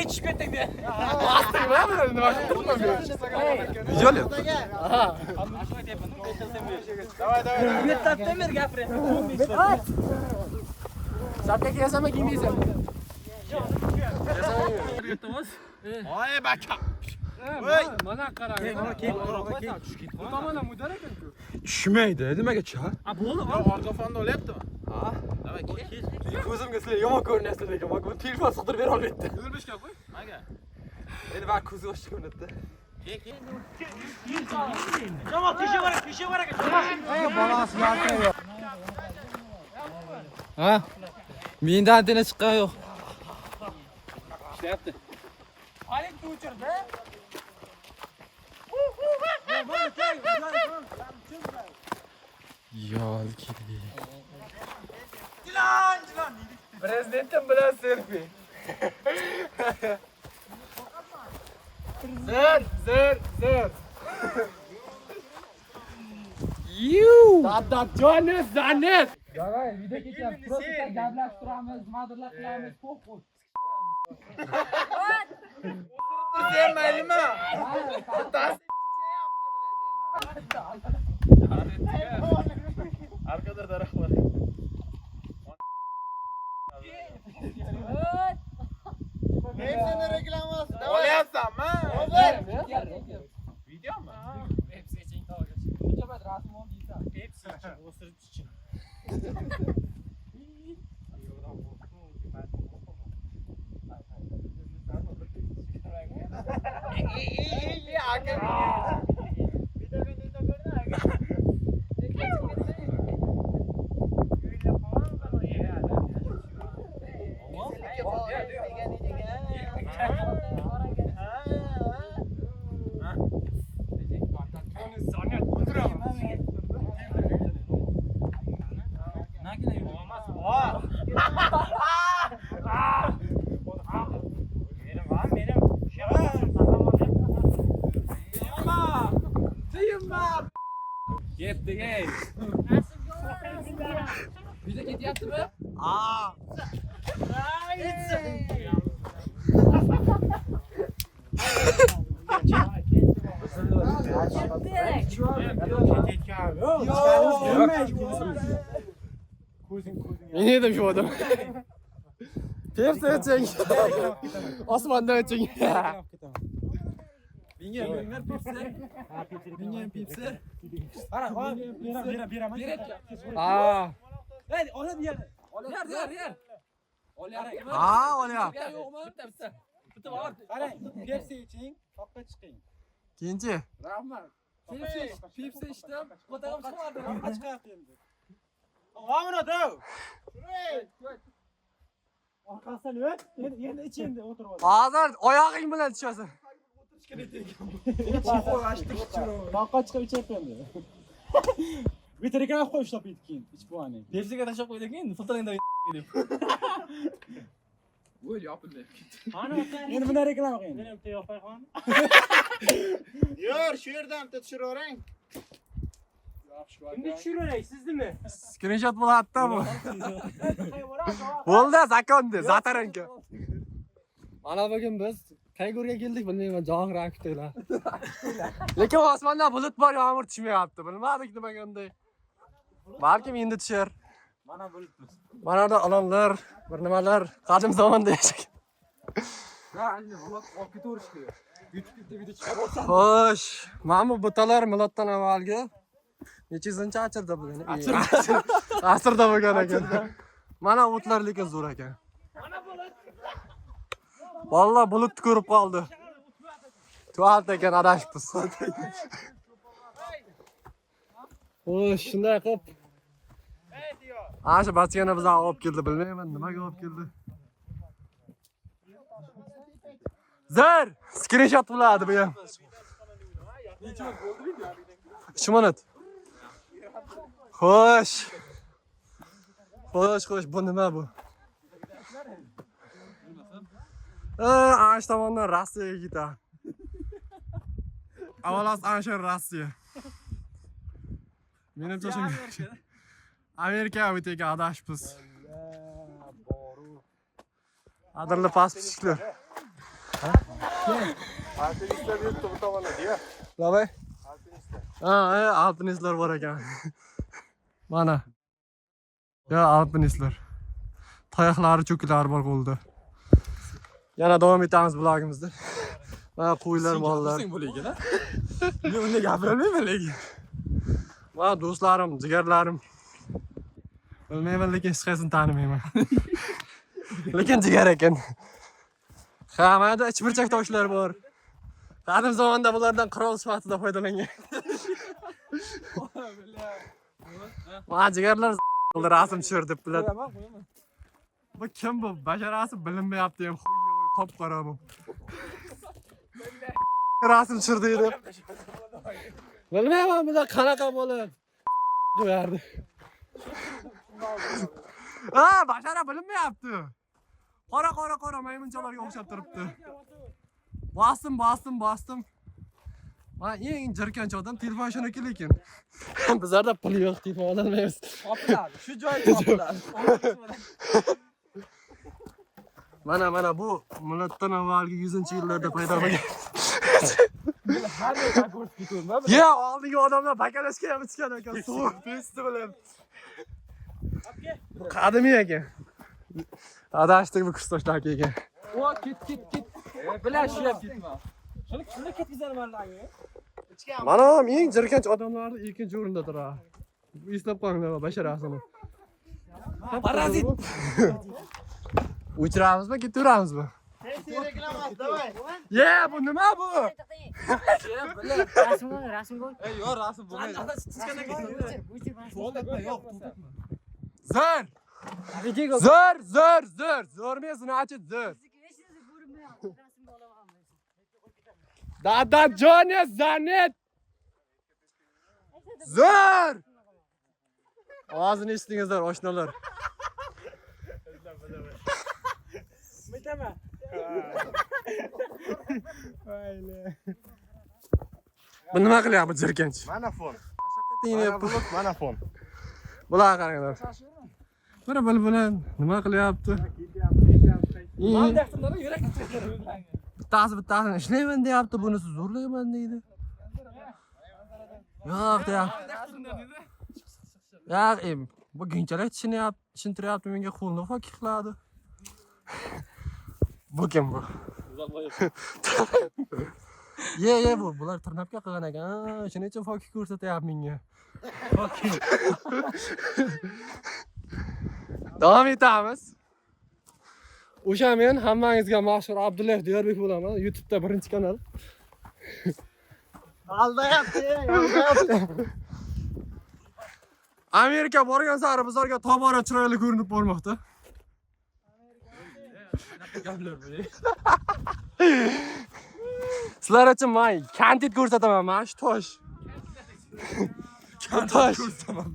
Niye tushib ketding de? Bastırma mı? Nima qildim? Videolyapti. Aha. Давай. Bitta mer gapir. Shapka kiyasanmi, kiymaysan? Oy baka. Voy, mana qarang. Mana kelib Bu tomona mudar ekan-ku. Tushmaydi, nimaga-chi? A bo'ldi. Orqa fonda olyaptimi? Ha? Davay kel. Ko'zimga sizlar yomon ko'rinasiz lekin, men bu telefon sig'dirib bera olmayapti. Yo'lbishga qo'y. Maga. Endi va ko'zi ochiq ko'rinadi. Kel. Jamoat tisha bor ekan. Balasi yaltiraydi. Ha? Mendan antena chiqqan yo'q. Ishlayapti. Oling o'chirdi. Yolki. Jilan. Prezidentim bilan selfie. Zir. Zanet. Davay, video ketyapti. Просто gaplashib turamiz, nimadirlar qilamiz, qo'rq. Sen maylimi? Arkada daraxt bor. Hepsini reklaması. Olyapsanmi? Videomi? Hepsi için tavga. Ko'chabat rasm oldiysan. Hepsi için o'sirib için. Yetdik ey. Video ketyaptimi? Men edim shu odam. Tepsi o'ching. Osmonda o'ching. Menga pepsi. Menga pepsi. Qara, beraman. Ha. Hey, olib yer. Yer. Olyaptimi? Ha, olyapti. Yo'qmi? Bitta. Bitta bor. Qarang, Pepsi iching, toqqa chiqing. Keyinchi. Rahmat. Pepsi ichdim. Qo'tag'im chiqmadi. Toqqa chiqyapti endi. Ominodo. Orqasidan o't. Endi ichingda o'tirib ol. Hozir oyog'ing bilan tushasan. Toqqa chiqib ichyapti endi. Vitrikani qo'y ushlab keyin ichib qo'ying. Pepsiga tashlab qo'ydik endi filtringda deb. Voy, yopildi. Endi bunday reklama qiling. Men bitta yo'q Farxon. Yur, şu yerdan bitta tushiraverang. Kimni tushiraveray, siznimi? Screenshot bo'ladida bu. Bo'ldi, zakondi, zataranka. Mana bugun biz qayg'urga keldik, bilmayman, Jahongir akutanglar. Lekin osmondan bulut bor, yomg'ir tushmayapti. Bilmadik nimaga unday. Balkim endi tushar. Mana bulutmiz. Mana da alonlar, bir nimalar qadim zamonda yashagan. Ha, endi bulut olib ketaverish kerak. YouTube'da video chiqarib olsa. Xo'sh, mana bu butalar miloddan avvalgi nechinchi asrda bo'lgan? Asrda bo'lgan ekan. Mana o'tlar lekin zo'r ekan. Vallahi bulut ko'rib qoldi. Tuat ekan adashibmiz. Xo'sh, shunday qilib. Ana shu bachkani bizga olib keldi, bilmayman nimaga olib keldi. Zar, screenshot bo'ladi bu ham. Necha bo'ldi video? 3 minut. Xo'sh. Bu nima bu? Ana shu tomondan Rossiyaga ketadi. Avvalos ana shu Rossiya. Menimcha shunga. Amerika o'tega adashibmiz. Qadrli pastbishliklar. Alpinistlar yurtdi bu tomonda diyor. Davay. Ha, alpinistlar bor ekan. Mana. Ya alpinistlar. Tayoqlari cho'kilari bor qo'lda. Yana davom etamiz vlogimizda. Mana qo'ylar, mollar. Sen bo'laygan a? Men unga gapirmayman lekin. Mana do'stlarim, jigarlarim. Bilmayman lekin hech qaysini tanimayman. Lekin jigar ekan. Ha, mana ichburchak toshlar bor. Qadim zamonda bulardan qurol sifatida foydalangan. Mana jigarlar rasm tushir deb biladi. Bu kim bu? Basharasi bilinmayapti ham. Qop-qora bu. Rasm tushirdi edi. Bilmayman bular qanaqa bo'ladi. Qo'yardi. Ha, bashara bilinmayapti. Qora maymunchalarga o'xshab turibdi. Bosdim. Mana eng jirkanch odam telefon shuniki lekin. Bizlarda pul yo'q, telefon ololmaymiz. Topiladi. Shu joyda topiladi. Mana bu miloddan avvalgi 100-yillarda paydo bo'lgan. Har yerda ko'rib ketaman. Ya, oldingi odamlar bakalashga ham ichgan ekan. Suv festivalim. Qadimiy ekan. Adashdik bu kursdoshlar ekan. O, ket. Bilan shlab ketma. Shuni ketkizarman larga. Mana eng jirkanch odamlarning ikkinchi o'rinda turadi. Eslab qo'yinglar basharasini. Parazit. O'chiramizmi, ketaveramizmi? Hepsi reklaması davay. Ye, bu nima bu? Rasm qo'y. Ey, yo'q, rasm bo'lmaydi. Zo'r. Zo'rmen значит zo'r. Dadajon ya zanet. Zo'r. Ovozini eshitdingizlar, oshnalar. Aytaman. Bu nima qilyapti jirkanch? Mana fon. Mana fon. Bular qaranglar. Mana bular nima qilyapti? Maqsadlar yurak titraydi. Bittasini ishlayman deyapti, bunisi zo'rlayman deydi. Yo'q deyapti. Yo'q, bu gunchalar tushuntiryapti menga qo'lni fok qiladi. Bu kim bu? Ye, bular tirnabga qilgan ekan. Shuning uchun fok ko'rsatyapti menga. Davom etamiz. O'sha men hammangizga mashhur Abdullayev Diyorbek bo'laman. YouTube'da birinchi kanal. Aldayapti. Amerika borgan sari bizlarga tobora chiroyli ko'rinib bormoqda. Sizlar uchun men kontent ko'rsataman, mana shu tosh. Tosh ko'rsataman.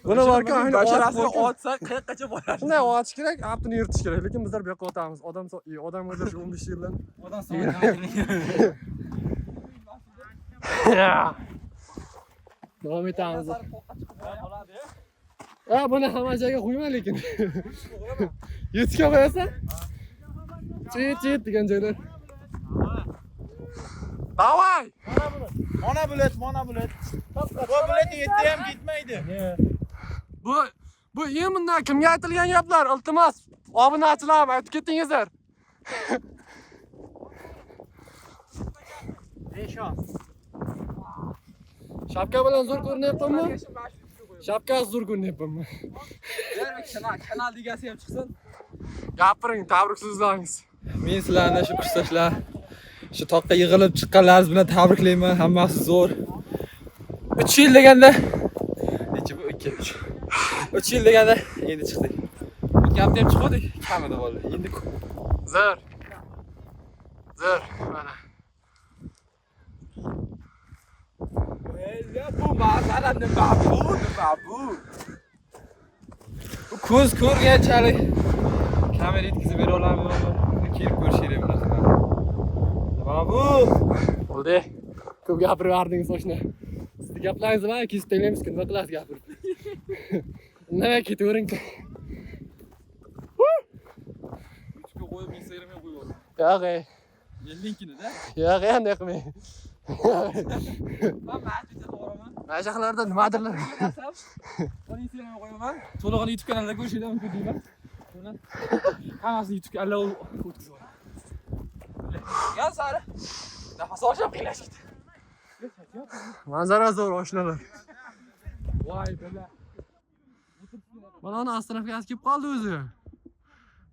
Buni borkan, basharasini otsa qayoqqacha boradi. Shunday otish kerak, aptini yuritish kerak, lekin bizlar bu yoqqa otamiz. Odam o'ldirish 15 yildan. Odam sog'aygan. Davom etamiz. Buni hamma joyga qo'yma lekin. YouTube'ga qo'yasan? Chit degan joylar. Davay! Mana bulet. Bu bulet yetdi ham ketmaydi. Bu bundan kimga aytilgan gaplar? Iltimos, obunachilarga aytib ketingizlar. Shapka bilan zo'r ko'rinyaptimi? Shapkasi zo'r ko'rinyaptimi? Kanal degasi ham chiqsin. Gapiring, tabriksizlaringiz. Men sizlarni shu kursdoshlar, shu toqqa yig'ilib chiqqanlaringiz bilan tabriklayman. Hammasi zo'r. 3 yil deganda, necha bu 2-3. 3 yil deganda endi chiqdik. O'tganimda ham chiqdik, kamida bo'ldi. Endi Zo'r. Mana. Bu masala nima bu? ko'z ko'rganchalik kamera yetkazib bera olamizmi? Kelib ko'rishinglar bu narsa. Nima bu? Bo'ldi. Ko'p gapirib yubordingiz o'shni. Siz gaplaringizni mana kesib taylaymiz, nima qilasiz gapirib. Nima ketavering. Uch qo'yib, Instagramga qo'yib. Yo'q, Ellinkini-da. Yo'q, endi qilmang. Men ma'lumotga to'g'rimi? Mana shaqalarda nimadirlar. Buni Instagramga qo'yaman. To'lig'ini YouTube kanalida ko'rishinglar mumkin deyman. Buni hammasini YouTube kanalga o'tkazib yuboraman. Yan sari. Nafas olishim qiylashdi. Manzara zo'r, oshnalar. Voy bala. Mana uni astronavtga kelib qoldi o'zi.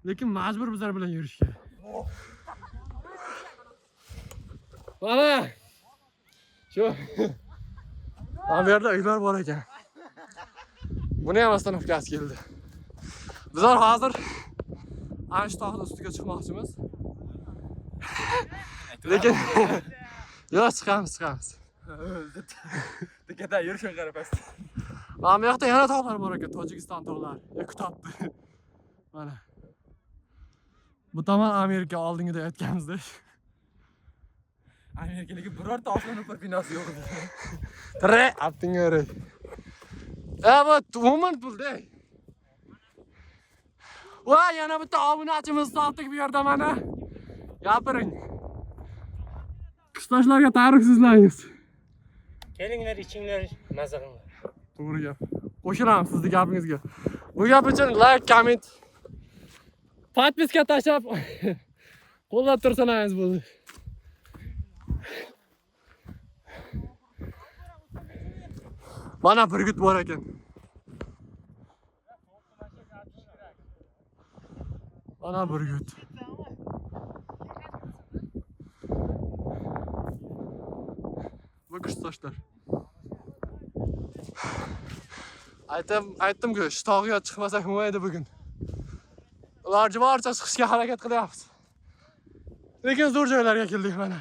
Lekin majbur bizlar bilan yurishga. Mana. Shu. Mana bu yerda uylar bor ekan. Buni ham astronavtga keldi. Bizlar hozir ana shu tog'ning ustiga chiqmoqchimiz. Lekin yo'q, chiqamiz. Dekada yurishga qarab past. Mana bu yoqda yana tog'lar bor ekan, Tojikiston tog'lari. Kutobdi. Mana. Bu tomon Amerika oldingida aytganimizdek. Amerikalikka birorta osmono'par binosi yo'q edi. Tre, aptinga o'ray. Bu umuman pulda. Voy, yana bitta obunachimiz topdik bu yerda mana. Gapiring. Qishloqlarga tabriksizlaymiz. Kelinglar, ichinglar, maza qilinglar. To'g'ri gap. Qo'shilamiz sizning gapingizga. Bu gap uchun like, comment, podpiska tashlab qo'llab tursangiz bo'ldi. Mana burgut bor ekan. Mana burgut. Bu qishloqlar. Aytdim-ku, shu tog'ga chiqmasak bo'lmaydi bugun. Ular barcha chiqishga harakat qilyapmiz. Lekin zo'r joylarga keldik mana.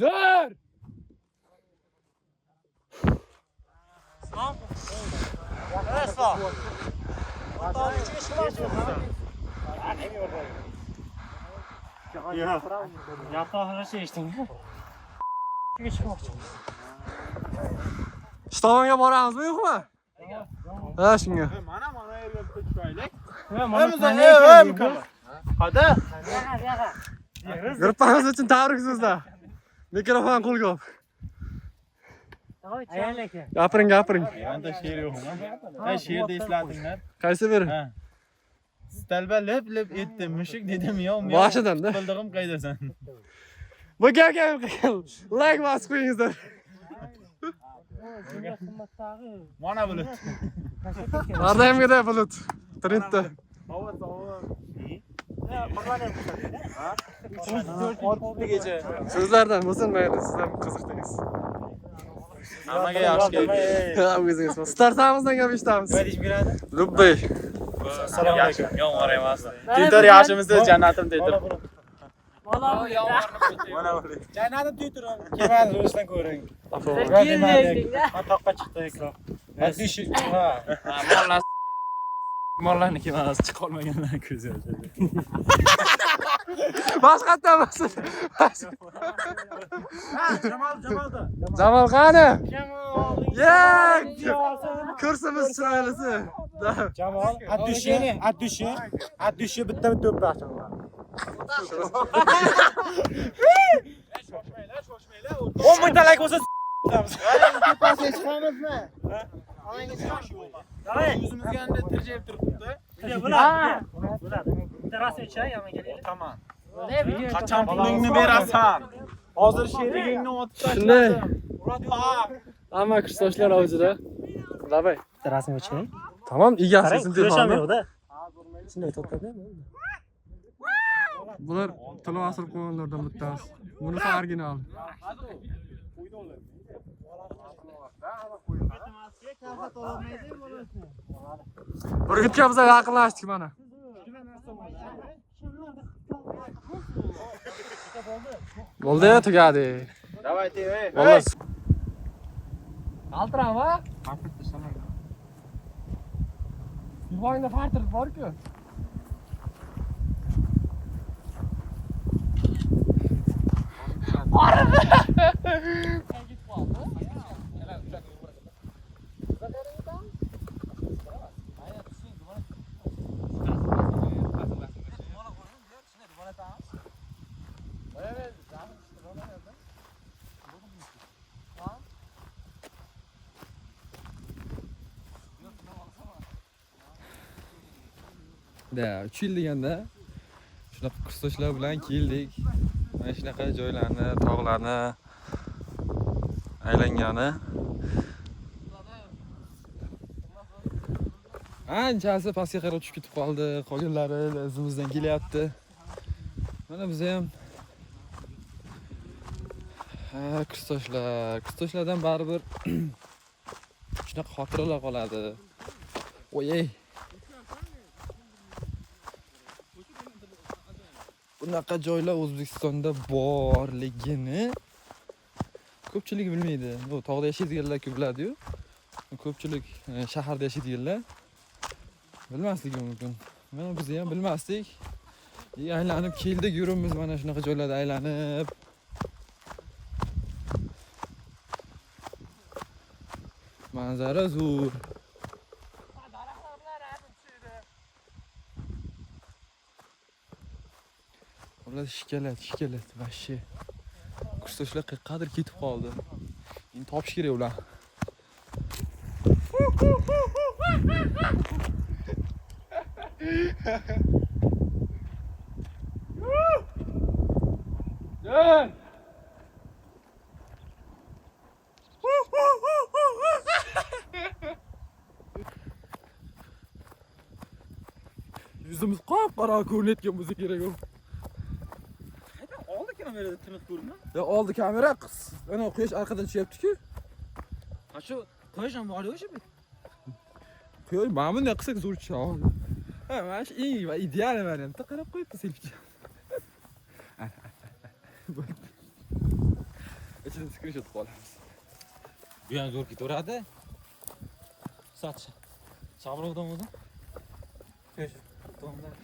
Zo'r! Yapoqlashi eshitdingmi? Shu tomonga boramizmi, yo'qmi? Ha, shunga. Mana yerga tushaylik. Mana Qada? Gruppamiz uchun tabriksizlar. Mikrofon qo'lga ol. Gapiring. Yanda she'r yo'qmi? Ha, she'rni eslatinglar. Qaysi biri? Ha. Stalba lep etdi. Mushuk dedim yo. Boshidan-da. Bildig'im qaydasan? Bu gapga like bosib qo'yingizlar. Mana bulut. Ardayimgada bulut. Trendda. Sizlardan bo'lsin, mayli, sizlar qiziqdingiz. Hammaga yaxshi keldi. Ha, o'zingiz. Startamizdan gap eshitamiz. nima deyish beradi? Lubbay. Assalomu alaykum. Yomg'ir emas. Tiytor yaxshimisiz, jannatim tiytor. Mana bu. Jannatim tiytor. Kelmadi, o'zingizdan ko'ring. Ha, toqqa chiqdik. Ha, Mollarniki emas, chiqa olmaganlar ko'zi yoshadi. Boshqatda bo'lsin. Jamolda. Jamol qani? Jamol. Yek! Kursimiz chiroylisi. Jamol, addushi bitta o'pmoqchi bo'lar. Shoshmaylar. 10 ming talak bo'lsa tepasiga chiqamizmi? Omangiz yaxshi bo'ldi. O'zimizga endi tirjayib turibdi. Bo'ladi. Terasgacha yana kelaylik. Tamam. Qachon pulingni berasan? Hozir sherigingni otib Shunday. Muratbaq. Hamma kursdoshlar avjida. Davay. Terasgacha. Tamam, egasi sizin telefonni. yo'qda. Shunday to'xtatadi. Bular tilvasir qo'yganlardan bittasi. Bunisi original. Burgutga biz yaqinlashdik mana. Bo'ldi, tugadi. Давайте, ey. Bo'ldi. Altrama? Yuvoyinda fartir bor-ku. Da, 3 yil deganda shunaqa kursdoshlar bilan keldik. Mana shunaqa joylarni, tog'larni aylangani. Anchasi pastga qarab tushib ketib qoldi. Qolganlari izimizdan kelyapti. Mana biz ham kursdoshlardan baribir shunaqa xotiralar qoladi. O'yey. Bunaqa joylar O'zbekistonda borligini ko'pchilik bilmaydi. Bu tog'da yashaydiganlar ko'p biladi-yu. Ko'pchilik shaharda yashaydiganlar bilmasligi mumkin. Mana biz ham bilmasdik. Aylanib keldik, yurimiz mana shunaqa joylarda aylanib. Manzara zo'r. Ular shikalat, vashshi. Kursdoshlar qayergadir ketib qoldi. Endi topish kerak ular. Yuzimiz qop-qora ko'rinayotgan bo'lsa kerak u. Oldi kamerada tiniq ko'rinma. Ya oldi kamera, ana quyosh arqadan tushyapti-ku. Ha shu quyosh ham bor o'sha. Quyosh mana bunday qilsak zo'r tushadi. Ha, mana shu eng ideal variantda qarab qo'yibdi selfie. Ichidan screenshot qolamiz. Bu ham zo'r ketaveradi. Soch. Sabroqdan o'zi. Quyosh. Tomlar.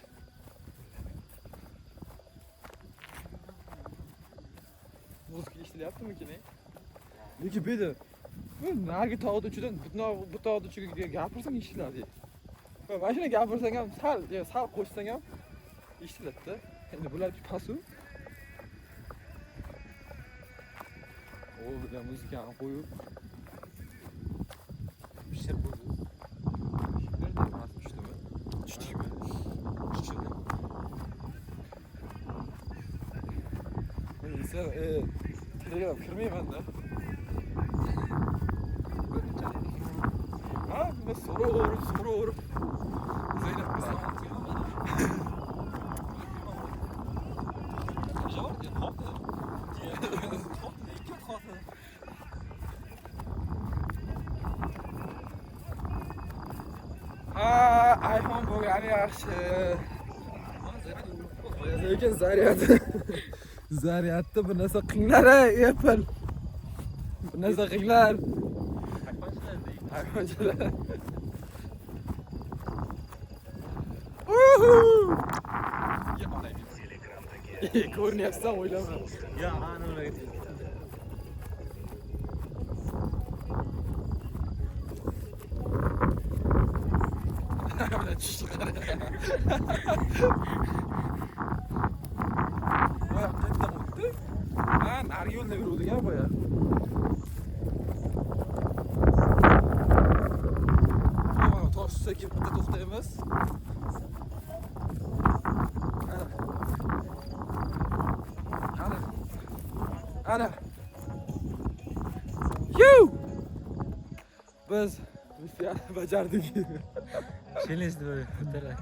Muzika eshitilyaptimikin? Lekin bu yerda bu narigi tog'da uchidan bu tog'da uchiga gapirsang eshitiladi. Mana shuni gapirsang ham sal qo'shsang ham eshitiladi-da. Endi bular pasu. O bilan muzikani qo'yib pishir bo'ldi. Tushdimi? Sen Telegram kirmayman-da. Ha, ben soru. Zeynep bilan. Ha, iPhone bo'lgani yaxshi. Lekin zaryadni bir narsa qinglar Apple. Bir narsa qinglar. iPhone'chilar. Ko'rinyapsan o'ylama. Ya, ana ularga. Narigi yo'lda yuruvdik ya boya. Mana tosh sekin bitta to'xtaymiz. Ana. Biz misyoni bajardik. Challenge böyle.